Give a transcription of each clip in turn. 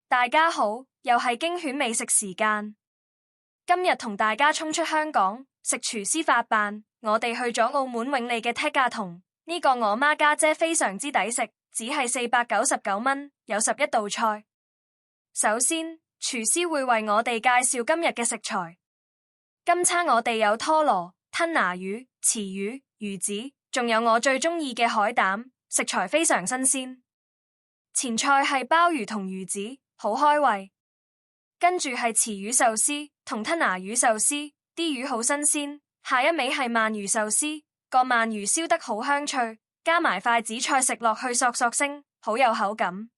大家好，又係驚犬美食時間。今日同大家衝出香港，食廚師發辦。我哋去咗澳門永利嘅剔價同呢個我媽家姐非常之抵食，只係499蚊，有11道菜。首先，廚師會為我哋介紹今日嘅食材。今餐我哋有拖羅、吞拿魚、池魚、魚子，仲有我最中意嘅海膽，食材非常新鮮。前菜係鮑魚同魚子，好開胃。跟住係池魚壽司同吞拿魚壽司，啲魚好新鮮。下一味係鰻魚壽司，個鰻魚燒得好香脆，加埋筷子菜食落去嗦嗦聲，好有口感。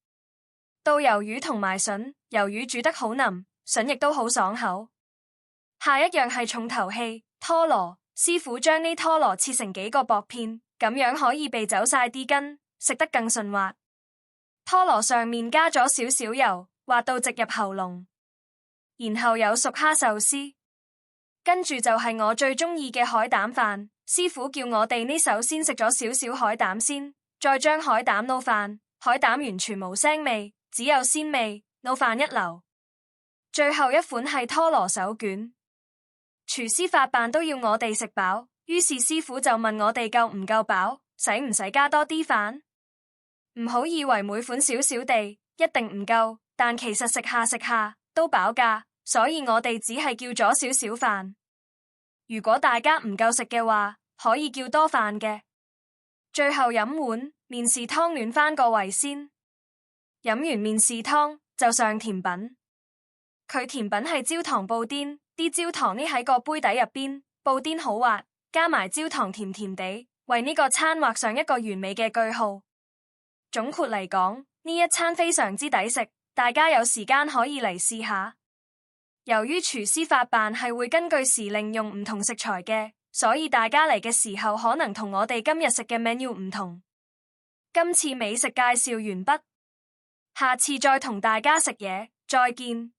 到魷魚同埋筍，魷魚煮得好腍，筍亦都好爽口。下一樣係重頭戲，拖羅。師傅將呢拖羅切成幾個薄片，咁樣可以避走晒啲筋，食得更順滑。拖羅上面加咗少少油，滑到直入喉嚨。然後有熟蝦壽司，跟住就係我最中意嘅海膽飯。師傅叫我哋呢首先食咗少少海膽先，再將海膽撈飯。海膽完全冇腥味，只有鮮味，撈飯一流。最後一款係拖羅手卷。廚師發辦都要我哋食飽，於是師傅就問我哋夠唔夠飽，使唔使加多啲飯？唔好以為每款少少地一定唔夠，但其實食下都飽㗎，所以我哋只係叫咗少少飯。如果大家唔夠食嘅話，可以叫多飯嘅。最後飲碗麵豉湯暖返個胃先。飲完麵豉湯就上甜品，佢甜品係焦糖布甸。啲焦糖呢喺個杯底入邊，布甸好滑，加埋焦糖甜甜地，為呢個餐畫上一個完美嘅句號。總括嚟講，呢一餐非常之抵食，大家有時間可以嚟試下。由於廚師發辦係會根據時令用唔同食材嘅，所以大家嚟嘅時候可能同我哋今日食嘅 menu 唔同。今次美食介紹完畢，下次再同大家食嘢，再見。